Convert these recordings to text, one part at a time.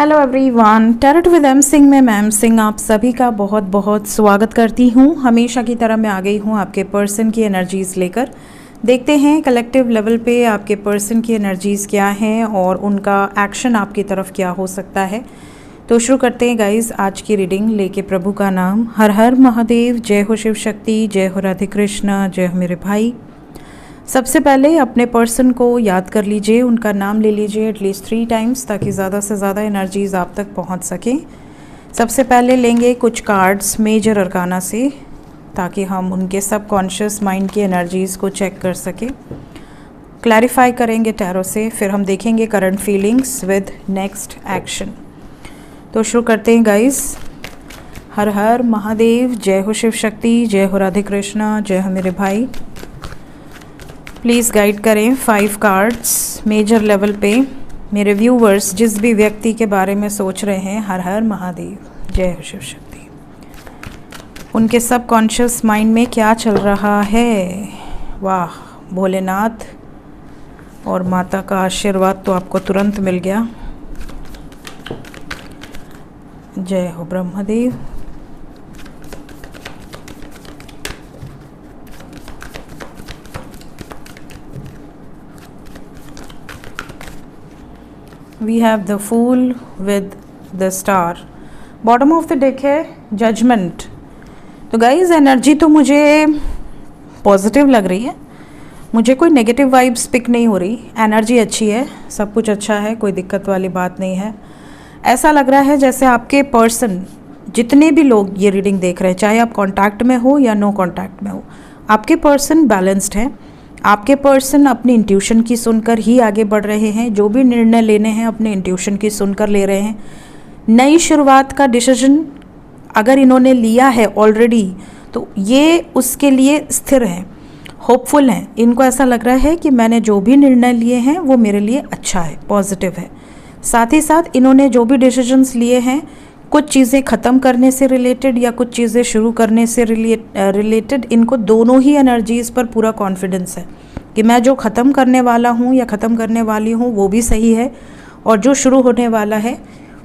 Hello everyone, tarot with M Singh में ma'am Singh आप सभी का बहुत बहुत स्वागत करती हूँ। हमेशा की तरह मैं आ गई हूँ आपके पर्सन की एनर्जीज़ लेकर। देखते हैं कलेक्टिव लेवल पे आपके पर्सन की एनर्जीज़ क्या हैं और उनका एक्शन आपकी तरफ क्या हो सकता है। तो शुरू करते हैं गाइज आज की रीडिंग लेके प्रभु का नाम। हर हर महादेव, जय हो शिव शक्ति, जय हो राधे कृष्ण, जय हो मेरे भाई। सबसे पहले अपने पर्सन को याद कर लीजिए, उनका नाम ले लीजिए एटलीस्ट 3 टाइम्स ताकि ज़्यादा से ज़्यादा एनर्जीज़ आप तक पहुंच सकें। सबसे पहले लेंगे कुछ कार्ड्स मेजर अरकाना से ताकि हम उनके सबकॉन्शियस माइंड की एनर्जीज़ को चेक कर सकें। क्लैरिफाई करेंगे टैरो से, फिर हम देखेंगे current feelings with next action. तो शुरू करते हैं गाइस। हर हर महादेव, जय हो शिव शक्ति, जय हो राधे कृष्ण, जय हो मेरे भाई। प्लीज़ गाइड करें 5 कार्ड्स मेजर लेवल पे मेरे व्यूवर्स जिस भी व्यक्ति के बारे में सोच रहे हैं। हर हर महादेव, जय हो शिव शक्ति। उनके सबकॉन्शियस माइंड में क्या चल रहा है। वाह, भोलेनाथ और माता का आशीर्वाद तो आपको तुरंत मिल गया। जय हो Brahmadev. We have the fool with the star. Bottom of the deck है जजमेंट। तो गाइज एनर्जी तो मुझे पॉजिटिव लग रही है, मुझे कोई नेगेटिव वाइब्स पिक नहीं हो रही। एनर्जी अच्छी है, सब कुछ अच्छा है, कोई दिक्कत वाली बात नहीं है। ऐसा लग रहा है जैसे आपके पर्सन, जितने भी लोग ये रीडिंग देख रहे हैं, चाहे आप कांटेक्ट में हो या नो कांटेक्ट में हो, आपके पर्सन बैलेंस्ड है। आपके पर्सन अपनी इंट्यूशन की सुनकर ही आगे बढ़ रहे हैं। जो भी निर्णय लेने हैं अपने इंट्यूशन की सुनकर ले रहे हैं। नई शुरुआत का डिसीजन अगर इन्होंने लिया है ऑलरेडी तो ये उसके लिए स्थिर हैं, होपफुल हैं। इनको ऐसा लग रहा है कि मैंने जो भी निर्णय लिए हैं वो मेरे लिए अच्छा है, पॉजिटिव है। साथ ही साथ इन्होंने जो भी डिसीजंस लिए हैं, कुछ चीज़ें ख़त्म करने से रिलेटेड या कुछ चीज़ें शुरू करने से रिलेटेड, इनको दोनों ही एनर्जीज़ पर पूरा कॉन्फिडेंस है कि मैं जो ख़त्म करने वाला हूँ या ख़त्म करने वाली हूँ वो भी सही है और जो शुरू होने वाला है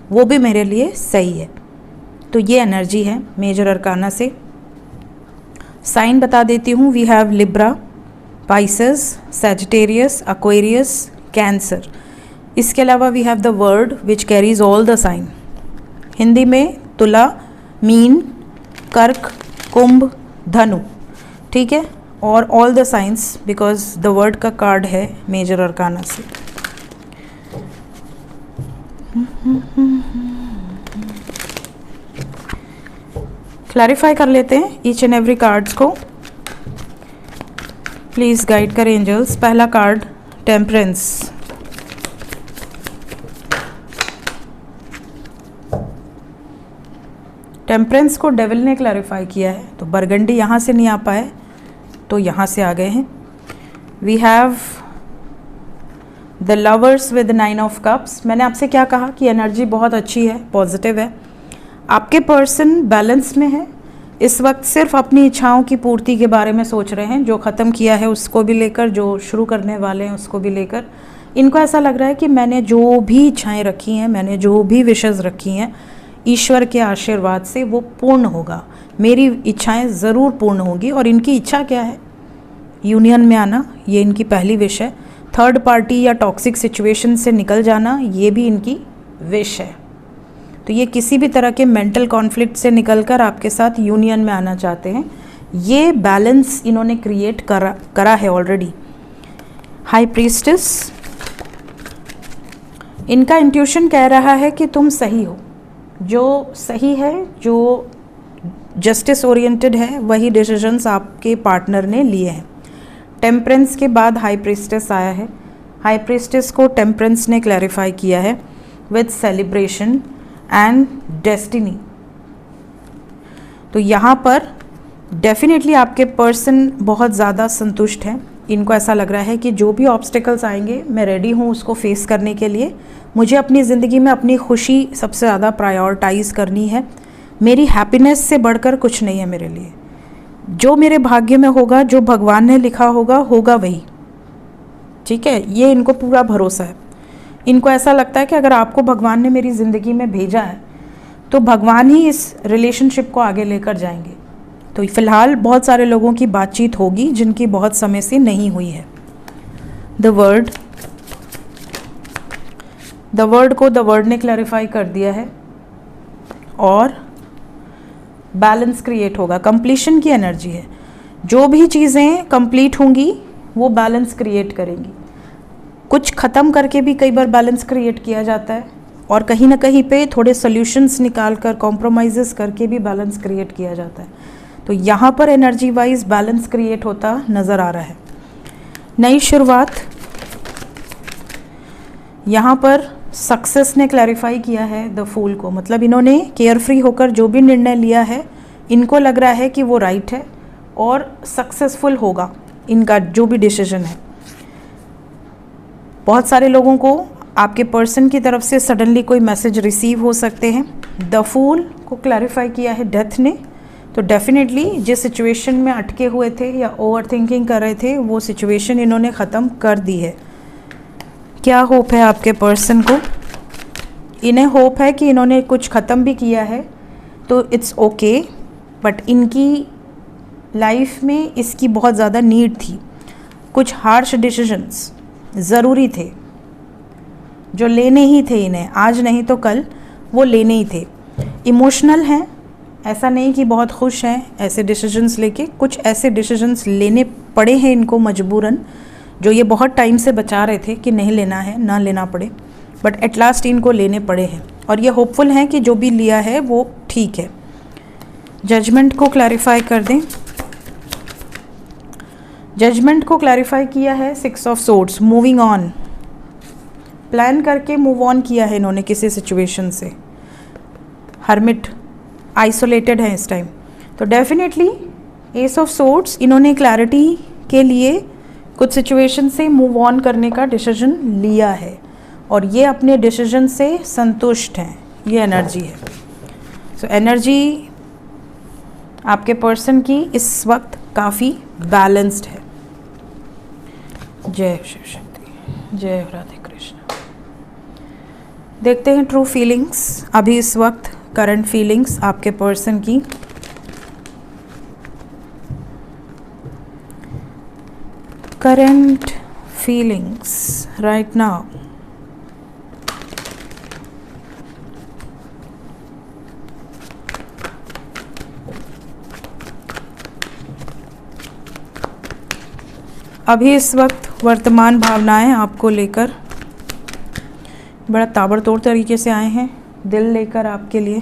वो भी मेरे लिए सही है। तो ये एनर्जी है मेजर अरकाना से। साइन बता देती हूँ। We have Libra, Pisces, Sagittarius, Aquarius, Cancer. इसके अलावा we have the world which carries all the sign. Hindi में तुला, मीन, कर्क, कुंभ, धनु, ठीक है, और all the signs because the world का कार्ड है मेजर अरकाना से। क्लैरिफाई कर लेते हैं ईच एंड एवरी कार्ड्स को। प्लीज गाइड करें एंजल्स। पहला कार्ड टेम्परेंस। टेम्परेंस को डेविल ने क्लैरिफाई किया है, तो बरगंडी यहाँ से नहीं आ पाए तो यहाँ से आ गए हैं। We have the lovers with 9 of cups. मैंने आपसे क्या कहा कि एनर्जी बहुत अच्छी है, पॉजिटिव है। आपके पर्सन बैलेंस में है इस वक्त, सिर्फ अपनी इच्छाओं की पूर्ति के बारे में सोच रहे हैं। जो ख़त्म किया है उसको भी लेकर, जो शुरू करने वाले हैं उसको भी लेकर। इनको ऐसा लग रहा है कि मैंने जो भी इच्छाएँ रखी हैं, मैंने जो भी विशेज़ रखी हैं, ईश्वर के आशीर्वाद से वो पूर्ण होगा। मेरी इच्छाएं ज़रूर पूर्ण होंगी। और इनकी इच्छा क्या है? यूनियन में आना, ये इनकी पहली विश है। थर्ड पार्टी या टॉक्सिक सिचुएशन से निकल जाना, ये भी इनकी विश है। तो ये किसी भी तरह के मेंटल कॉन्फ्लिक्ट से निकलकर आपके साथ यूनियन में आना चाहते हैं। ये बैलेंस इन्होंने क्रिएट करा है ऑलरेडी। हाई प्रीस्टेस, इनका इंट्यूशन कह रहा है कि तुम सही हो, जो सही है, जो जस्टिस ओरिएंटेड है, वही डिसीजंस आपके पार्टनर ने लिए हैं। टेम्परेंस के बाद हाई प्रीस्टेस आया है। हाई प्रीस्टेस को टेम्परेंस ने क्लैरिफाई किया है विद सेलिब्रेशन एंड डेस्टिनी। तो यहाँ पर डेफिनेटली आपके पर्सन बहुत ज़्यादा संतुष्ट हैं। इनको ऐसा लग रहा है कि जो भी ऑब्स्टिकल्स आएंगे मैं रेडी हूँ उसको फेस करने के लिए। मुझे अपनी ज़िंदगी में अपनी खुशी सबसे ज़्यादा प्रायोरिटाइज़ करनी है। मेरी हैप्पीनेस से बढ़कर कुछ नहीं है मेरे लिए। जो मेरे भाग्य में होगा, जो भगवान ने लिखा होगा, होगा वही। ठीक है, ये इनको पूरा भरोसा है। इनको ऐसा लगता है कि अगर आपको भगवान ने मेरी ज़िंदगी में भेजा है तो भगवान ही इस रिलेशनशिप को आगे लेकर जाएंगे। तो फ़िलहाल बहुत सारे लोगों की बातचीत होगी जिनकी बहुत समय से नहीं हुई है। द वर्ड को द वर्ड ने क्लैरिफाई कर दिया है और बैलेंस क्रिएट होगा। कंप्लीशन की एनर्जी है, जो भी चीज़ें कंप्लीट होंगी वो बैलेंस क्रिएट करेंगी। कुछ ख़त्म करके भी कई बार बैलेंस क्रिएट किया जाता है और कहीं ना कहीं पे थोड़े सॉल्यूशंस निकाल कर कॉम्प्रोमाइज़ेस करके भी बैलेंस क्रिएट किया जाता है। तो यहाँ पर एनर्जी वाइज बैलेंस क्रिएट होता नज़र आ रहा है। नई शुरुआत, यहाँ पर सक्सेस ने क्लैरिफाई किया है द फूल को, मतलब इन्होंने केयर फ्री होकर जो भी निर्णय लिया है इनको लग रहा है कि वो राइट है और सक्सेसफुल होगा इनका जो भी डिसीजन है। बहुत सारे लोगों को आपके पर्सन की तरफ से सडनली कोई मैसेज रिसीव हो सकते हैं। द फूल को क्लैरिफाई किया है डेथ ने, तो डेफिनेटली जिस सिचुएशन में अटके हुए थे या ओवर थिंकिंग कर रहे थे वो सिचुएशन इन्होंने ख़त्म कर दी है। क्या होप है आपके पर्सन को? इन्हें होप है कि इन्होंने कुछ ख़त्म भी किया है तो इट्स ओके, बट इनकी लाइफ में इसकी बहुत ज़्यादा नीड थी। कुछ हार्श डिसीजंस ज़रूरी थे जो लेने ही थे इन्हें, आज नहीं तो कल वो लेने ही थे। इमोशनल हैं, ऐसा नहीं कि बहुत खुश हैं ऐसे डिसीजंस लेके, कुछ ऐसे डिसीजंस लेने पड़े हैं इनको मजबूरन, जो ये बहुत टाइम से बचा रहे थे कि नहीं लेना है, ना लेना पड़े, बट एट लास्ट इनको लेने पड़े हैं और ये होपफुल हैं कि जो भी लिया है वो ठीक है। जजमेंट को क्लैरिफाई कर दें। जजमेंट को क्लैरिफाई किया है 6 of swords, moving on, plan करके मूव ऑन किया है इन्होंने किसी सिचुएशन से। हर्मिट, आइसोलेटेड है इस टाइम, तो डेफिनेटली एस ऑफ सोर्ड्स इन्होंने क्लैरिटी के लिए कुछ सिचुएशन से मूव ऑन करने का डिसीजन लिया है और ये अपने डिसीजन से संतुष्ट हैं, ये एनर्जी है। सो एनर्जी आपके पर्सन की इस वक्त काफ़ी बैलेंस्ड है। जय शिव शक्ति, जय राधे कृष्ण। देखते हैं ट्रू फीलिंग्स अभी इस वक्त, करंट फीलिंग्स आपके पर्सन की। Current feelings right now. अभी इस वक्त वर्तमान भावनाएं आपको लेकर बड़ा ताबड़तोड़ तरीके से आए हैं, दिल लेकर आपके लिए।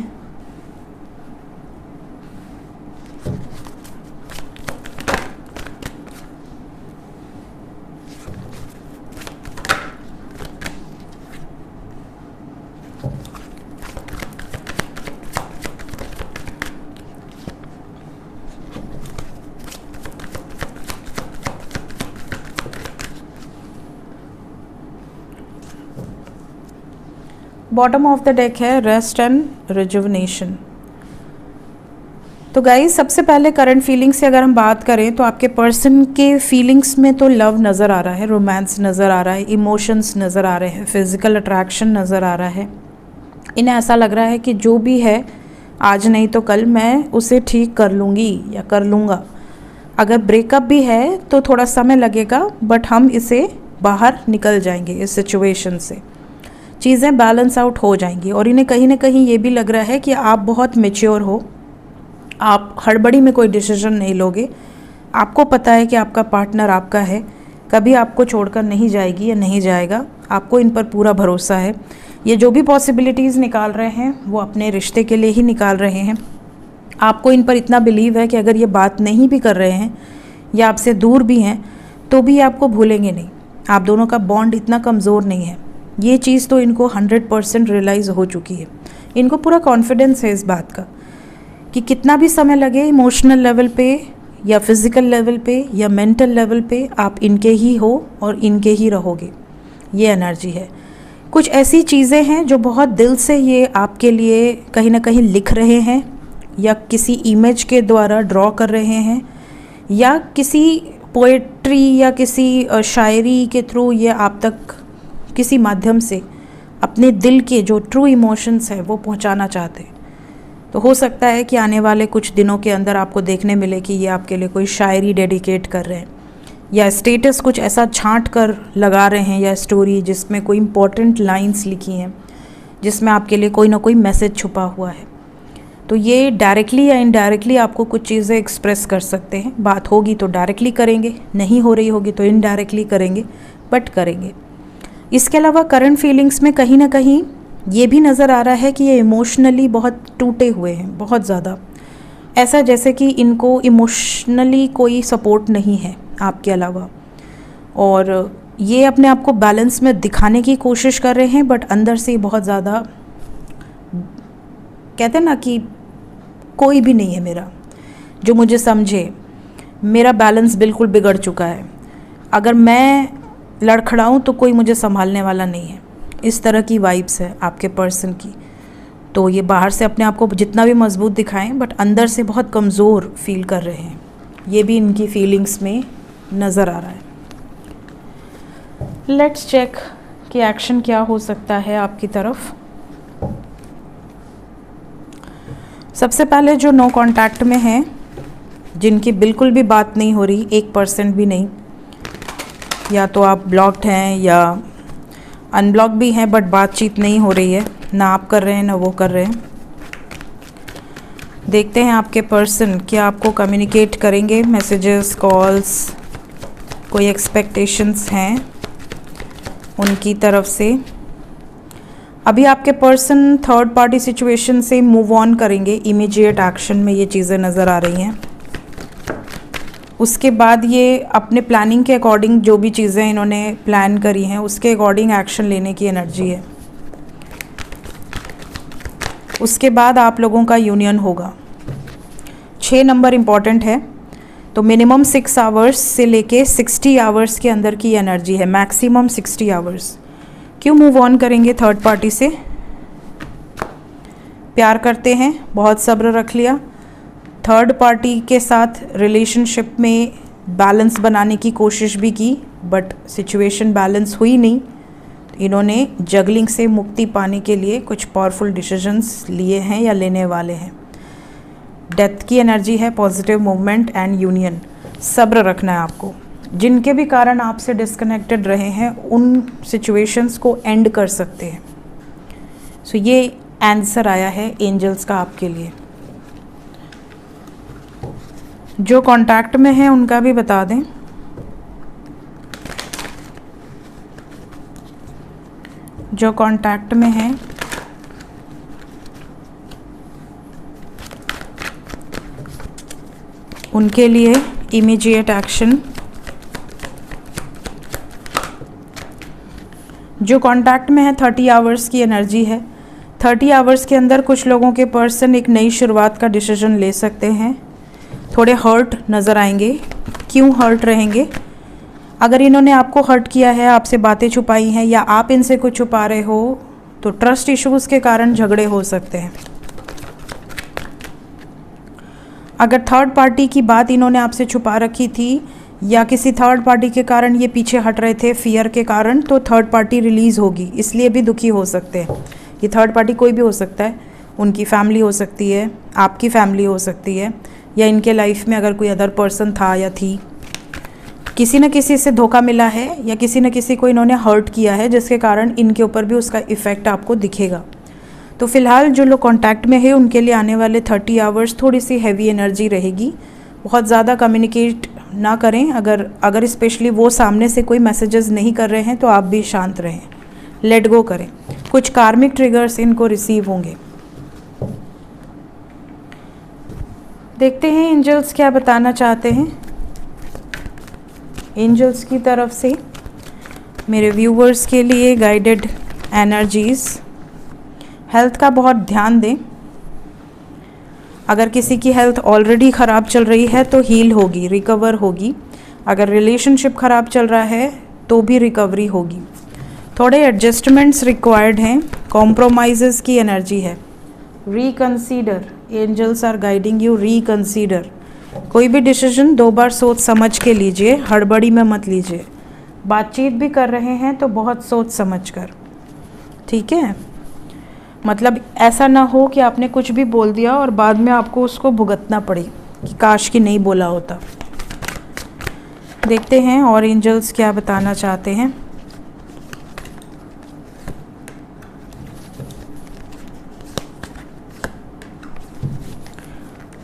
बॉटम ऑफ द डेक है रेस्ट एंड रिजुवनेशन। तो गाइस सबसे पहले करंट फीलिंग्स से अगर हम बात करें तो आपके पर्सन के फीलिंग्स में तो लव नज़र आ रहा है, रोमांस नज़र आ रहा है, इमोशंस नज़र आ रहे हैं, फिजिकल अट्रैक्शन नज़र आ रहा है। इन्हें ऐसा लग रहा है कि जो भी है आज नहीं तो कल मैं उसे ठीक कर लूँगी या कर लूँगा। अगर ब्रेकअप भी है तो थोड़ा समय लगेगा, बट हम इसे बाहर निकल जाएंगे, इस सिचुएशन से चीज़ें बैलेंस आउट हो जाएंगी। और इन्हें कहीं ना कहीं ये भी लग रहा है कि आप बहुत मैच्योर हो, आप हड़बड़ी में कोई डिसीजन नहीं लोगे। आपको पता है कि आपका पार्टनर आपका है, कभी आपको छोड़कर नहीं जाएगी या नहीं जाएगा, आपको इन पर पूरा भरोसा है। ये जो भी पॉसिबिलिटीज़ निकाल रहे हैं वो अपने रिश्ते के लिए ही निकाल रहे हैं। आपको इन पर इतना बिलीव है कि अगर ये बात नहीं भी कर रहे हैं या आपसे दूर भी हैं तो भी आपको भूलेंगे नहीं। आप दोनों का बॉन्ड इतना कमज़ोर नहीं है। ये चीज़ तो इनको 100% रियलाइज़ हो चुकी है। इनको पूरा कॉन्फिडेंस है इस बात का कि कितना भी समय लगे, इमोशनल लेवल पे या फिज़िकल लेवल पे या मेंटल लेवल पे, आप इनके ही हो और इनके ही रहोगे। ये एनर्जी है। कुछ ऐसी चीज़ें हैं जो बहुत दिल से ये आपके लिए कहीं ना कहीं लिख रहे हैं या किसी इमेज के द्वारा ड्रॉ कर रहे हैं या किसी पोएट्री या किसी शायरी के थ्रू ये आप तक किसी माध्यम से अपने दिल के जो ट्रू इमोशंस है वो पहुंचाना चाहते हैं। तो हो सकता है कि आने वाले कुछ दिनों के अंदर आपको देखने मिले कि ये आपके लिए कोई शायरी डेडिकेट कर रहे हैं या स्टेटस कुछ ऐसा छांट कर लगा रहे हैं, या स्टोरी जिसमें कोई इंपॉर्टेंट लाइंस लिखी हैं, जिसमें आपके लिए कोई ना कोई मैसेज छुपा हुआ है। तो ये डायरेक्टली या इनडायरेक्टली आपको कुछ चीज़ें एक्सप्रेस कर सकते हैं। बात होगी तो डायरेक्टली करेंगे, नहीं हो रही होगी तो इनडायरेक्टली करेंगे, बट करेंगे। इसके अलावा करंट फीलिंग्स में कहीं ना कहीं ये भी नज़र आ रहा है कि ये इमोशनली बहुत टूटे हुए हैं, बहुत ज़्यादा, ऐसा जैसे कि इनको इमोशनली कोई सपोर्ट नहीं है आपके अलावा, और ये अपने आप को बैलेंस में दिखाने की कोशिश कर रहे हैं, बट अंदर से बहुत ज़्यादा कहते हैं ना कि कोई भी नहीं है मेरा जो मुझे समझे, मेरा बैलेंस बिल्कुल बिगड़ चुका है, अगर मैं लड़खड़ाऊँ तो कोई मुझे संभालने वाला नहीं है। इस तरह की वाइब्स है आपके पर्सन की। तो ये बाहर से अपने आप को जितना भी मजबूत दिखाएं, बट अंदर से बहुत कमज़ोर फील कर रहे हैं। ये भी इनकी फीलिंग्स में नज़र आ रहा है। लेट्स चेक कि एक्शन क्या हो सकता है आपकी तरफ। सबसे पहले जो नो कांटेक्ट में हैं, जिनकी बिल्कुल भी बात नहीं हो रही, 1% भी नहीं, या तो आप ब्लॉक्ड हैं या अनब्लॉक भी हैं, बट बातचीत नहीं हो रही है, ना आप कर रहे हैं ना वो कर रहे हैं। देखते हैं आपके पर्सन क्या आपको कम्युनिकेट करेंगे, मैसेजेस, कॉल्स, कोई एक्सपेक्टेशंस हैं उनकी तरफ से। अभी आपके पर्सन थर्ड पार्टी सिचुएशन से मूव ऑन करेंगे, इमीडिएट एक्शन में ये चीज़ें नज़र आ रही हैं। उसके बाद ये अपने प्लानिंग के अकॉर्डिंग जो भी चीज़ें इन्होंने प्लान करी हैं उसके अकॉर्डिंग एक्शन लेने की एनर्जी है। उसके बाद आप लोगों का यूनियन होगा। 6 नंबर इम्पॉर्टेंट है, तो मिनिमम 6 आवर्स से लेके 60 आवर्स के अंदर की एनर्जी है, मैक्सिमम 60 आवर्स। क्यों मूव ऑन करेंगे थर्ड पार्टी से? प्यार करते हैं, बहुत सब्र रख लिया, थर्ड पार्टी के साथ रिलेशनशिप में बैलेंस बनाने की कोशिश भी की, बट सिचुएशन बैलेंस हुई नहीं। इन्होंने जगलिंग से मुक्ति पाने के लिए कुछ पावरफुल डिसीजंस लिए हैं या लेने वाले हैं। डेथ की एनर्जी है, पॉजिटिव मूवमेंट एंड यूनियन। सब्र रखना है आपको। जिनके भी कारण आपसे डिस्कनेक्टेड रहे हैं उन सिचुएशंस को एंड कर सकते हैं। सो ये आंसर आया है एंजल्स का आपके लिए। जो कांटेक्ट में है उनका भी बता दें। जो कांटेक्ट में है उनके लिए इमीडिएट एक्शन। जो कांटेक्ट में है 30 आवर्स की एनर्जी है। 30 आवर्स के अंदर कुछ लोगों के पर्सन एक नई शुरुआत का डिसीजन ले सकते हैं। थोड़े हर्ट नज़र आएंगे। क्यों हर्ट रहेंगे? अगर इन्होंने आपको हर्ट किया है, आपसे बातें छुपाई हैं या आप इनसे कुछ छुपा रहे हो, तो ट्रस्ट इश्यूज़ के कारण झगड़े हो सकते हैं। अगर थर्ड पार्टी की बात इन्होंने आपसे छुपा रखी थी या किसी थर्ड पार्टी के कारण ये पीछे हट रहे थे फियर के कारण, तो थर्ड पार्टी रिलीज़ होगी, इसलिए भी दुखी हो सकते हैं। ये थर्ड पार्टी कोई भी हो सकता है, उनकी फैमिली हो सकती है, आपकी फैमिली हो सकती है, या इनके लाइफ में अगर कोई अदर पर्सन था या थी, किसी न किसी से धोखा मिला है या किसी न किसी को इन्होंने हर्ट किया है, जिसके कारण इनके ऊपर भी उसका इफ़ेक्ट आपको दिखेगा। तो फिलहाल जो लोग कांटेक्ट में है उनके लिए आने वाले 30 आवर्स थोड़ी सी हैवी एनर्जी रहेगी। बहुत ज़्यादा कम्युनिकेट ना करें। अगर स्पेशली वो सामने से कोई मैसेजेस नहीं कर रहे हैं तो आप भी शांत रहें, लेट गो करें। कुछ कार्मिक ट्रिगर्स इनको रिसीव होंगे। देखते हैं एंजल्स क्या बताना चाहते हैं। एंजल्स की तरफ से मेरे व्यूवर्स के लिए गाइडेड एनर्जीज़। हेल्थ का बहुत ध्यान दें। अगर किसी की हेल्थ ऑलरेडी ख़राब चल रही है तो हील होगी, रिकवर होगी। अगर रिलेशनशिप ख़राब चल रहा है तो भी रिकवरी होगी। थोड़े एडजस्टमेंट्स रिक्वायर्ड हैं। कॉम्प्रोमाइज़ की एनर्जी है। Reconsider, angels are guiding you, reconsider. कोई भी डिसीजन 2 बार सोच समझ के लीजिए, हड़बड़ी में मत लीजिए। बातचीत भी कर रहे हैं तो बहुत सोच समझ कर, ठीक है। मतलब ऐसा ना हो कि आपने कुछ भी बोल दिया और बाद में आपको उसको भुगतना पड़े कि काश कि नहीं बोला होता। देखते हैं और एंजल्स क्या बताना चाहते हैं।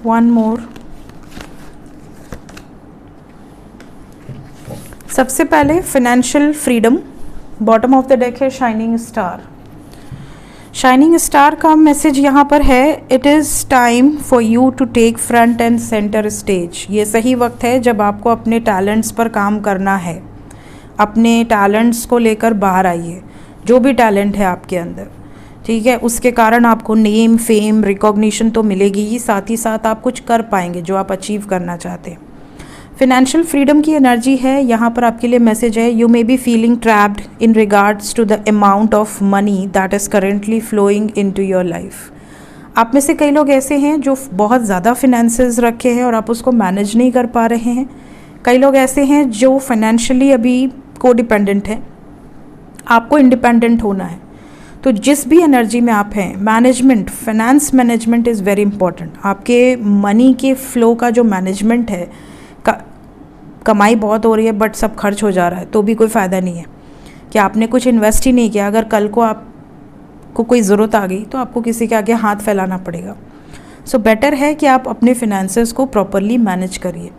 One more. सबसे पहले financial freedom, bottom of the deck है शाइनिंग स्टार। शाइनिंग स्टार का मैसेज यहाँ पर है, it is time for you to take front and centre stage. ये सही वक्त है जब आपको अपने टैलेंट्स पर काम करना है। अपने टैलेंट्स को लेकर बाहर आइए, जो भी टैलेंट है आपके अंदर, ठीक है। उसके कारण आपको नेम, फेम, रिकॉग्निशन तो मिलेगी ही, साथ ही साथ आप कुछ कर पाएंगे जो आप अचीव करना चाहते हैं। फिनेंशियल फ्रीडम की एनर्जी है यहाँ पर आपके लिए मैसेज है, you may be feeling trapped in regards to the amount of money that is currently flowing into your life. आप में से कई लोग ऐसे हैं जो बहुत ज़्यादा फिनेंसेस रखे हैं और आप उसको मैनेज नहीं कर पा रहे हैं। कई लोग ऐसे हैं जो फाइनेंशियली अभी कोडिपेंडेंट हैं, आपको इंडिपेंडेंट होना है। तो जिस भी एनर्जी में आप हैं, management, finance management is very important. आपके मनी के फ्लो का जो मैनेजमेंट है, कमाई बहुत हो रही है बट सब खर्च हो जा रहा है तो भी कोई फ़ायदा नहीं है कि आपने कुछ इन्वेस्ट ही नहीं किया। अगर कल को आपको कोई ज़रूरत आ गई तो आपको किसी के आगे हाथ फैलाना पड़ेगा। सो बेटर है कि आप अपने फिनेंसेस को प्रॉपरली मैनेज करिए।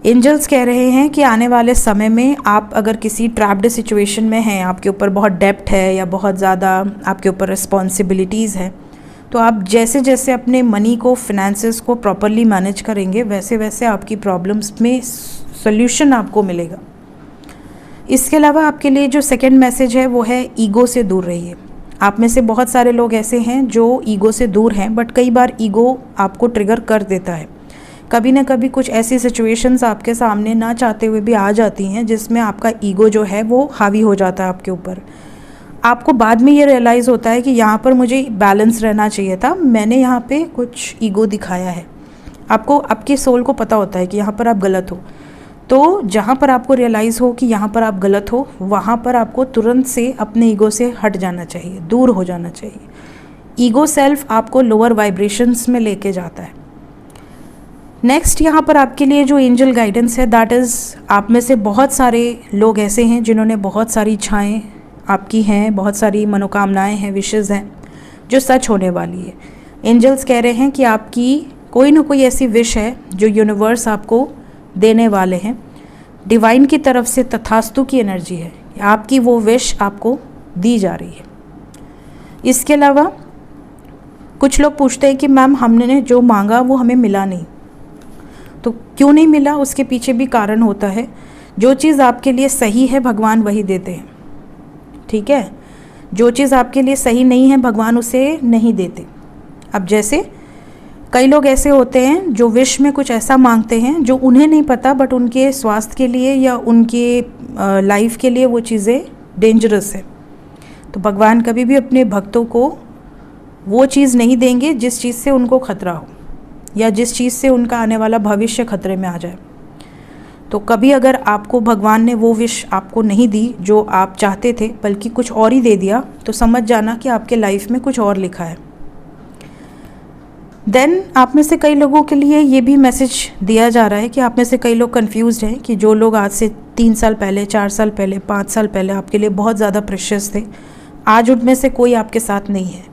एंजल्स कह रहे हैं कि आने वाले समय में आप अगर किसी ट्रैप्ड सिचुएशन में हैं, आपके ऊपर बहुत डेप्ट है या बहुत ज़्यादा आपके ऊपर रिस्पॉन्सिबिलिटीज़ है, तो आप जैसे जैसे अपने मनी को, फिनेंसेस को प्रॉपरली मैनेज करेंगे वैसे वैसे आपकी प्रॉब्लम्स में सॉल्यूशन आपको मिलेगा। इसके अलावा आपके लिए जो सेकंड मैसेज है वो है, ईगो से दूर रहिए। आप में से बहुत सारे लोग ऐसे हैं जो ईगो से दूर हैं, बट कई बार ईगो आपको ट्रिगर कर देता है। कभी ना कभी कुछ ऐसी सिचुएशंस आपके सामने ना चाहते हुए भी आ जाती हैं जिसमें आपका ईगो जो है वो हावी हो जाता है आपके ऊपर। आपको बाद में ये रियलाइज़ होता है कि यहाँ पर मुझे बैलेंस रहना चाहिए था, मैंने यहाँ पे कुछ ईगो दिखाया है। आपको, आपकी सोल को पता होता है कि यहाँ पर आप गलत हो। तो जहाँ पर आपको रियलाइज़ हो कि यहाँ पर आप गलत हो, वहाँ पर आपको तुरंत से अपने ईगो से हट जाना चाहिए, दूर हो जाना चाहिए। ईगो सेल्फ आपको लोअर वाइब्रेशंस में लेके जाता है। नेक्स्ट यहाँ पर आपके लिए जो एंजल गाइडेंस है, दैट इज़, आप में से बहुत सारे लोग ऐसे हैं जिन्होंने बहुत सारी इच्छाएँ आपकी हैं, बहुत सारी मनोकामनाएं हैं, विशेज़ हैं जो सच होने वाली है। एंजल्स कह रहे हैं कि आपकी कोई ना कोई ऐसी विश है जो यूनिवर्स आपको देने वाले हैं। डिवाइन की तरफ से तथास्तु की एनर्जी है, आपकी वो विश आपको दी जा रही है। इसके अलावा कुछ लोग पूछते हैं कि मैम हमने जो मांगा वो हमें मिला नहीं, तो क्यों नहीं मिला? उसके पीछे भी कारण होता है। जो चीज़ आपके लिए सही है भगवान वही देते हैं, ठीक है। जो चीज़ आपके लिए सही नहीं है भगवान उसे नहीं देते। अब जैसे कई लोग ऐसे होते हैं जो विश में कुछ ऐसा मांगते हैं जो उन्हें नहीं पता, बट उनके स्वास्थ्य के लिए या उनके लाइफ के लिए वो चीज़ें डेंजरस है। तो भगवान कभी भी अपने भक्तों को वो चीज़ नहीं देंगे जिस चीज़ से उनको खतरा हो या जिस चीज़ से उनका आने वाला भविष्य खतरे में आ जाए। तो कभी अगर आपको भगवान ने वो विश आपको नहीं दी जो आप चाहते थे, बल्कि कुछ और ही दे दिया, तो समझ जाना कि आपके लाइफ में कुछ और लिखा है। देन आप में से कई लोगों के लिए ये भी मैसेज दिया जा रहा है कि आप में से कई लोग कंफ्यूज्ड हैं कि जो लोग आज से 3 साल पहले, 4 साल पहले, 5 साल पहले आपके लिए बहुत ज़्यादा प्रेशियस थे, आज उनमें से कोई आपके साथ नहीं है।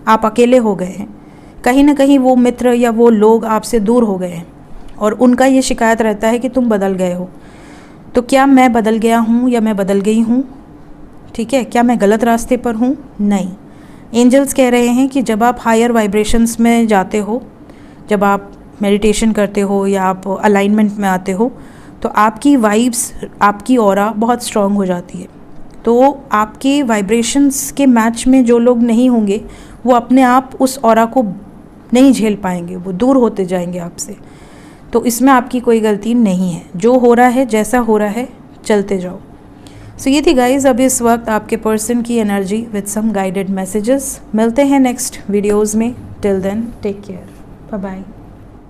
आप अकेले हो गए हैं। कहीं ना कहीं वो मित्र या वो लोग आपसे दूर हो गए हैं और उनका ये शिकायत रहता है कि तुम बदल गए हो। तो क्या मैं बदल गया हूँ या मैं बदल गई हूँ? ठीक है, क्या मैं गलत रास्ते पर हूँ? नहीं। एंजल्स कह रहे हैं कि जब आप हायर वाइब्रेशंस में जाते हो, जब आप मेडिटेशन करते हो या आप अलाइनमेंट में आते हो, तो आपकी वाइब्स, आपकी ऑरा बहुत स्ट्रॉन्ग हो जाती है। तो आपके वाइब्रेशंस के मैच में जो लोग नहीं होंगे वो अपने आप उस ऑरा को नहीं झेल पाएंगे, वो दूर होते जाएंगे आपसे। तो इसमें आपकी कोई गलती नहीं है। जो हो रहा है, जैसा हो रहा है, चलते जाओ। सो ये थी गाइज अभी इस वक्त आपके पर्सन की energy with some guided messages. मिलते हैं नेक्स्ट वीडियोज़ में। Till then take care, bye bye.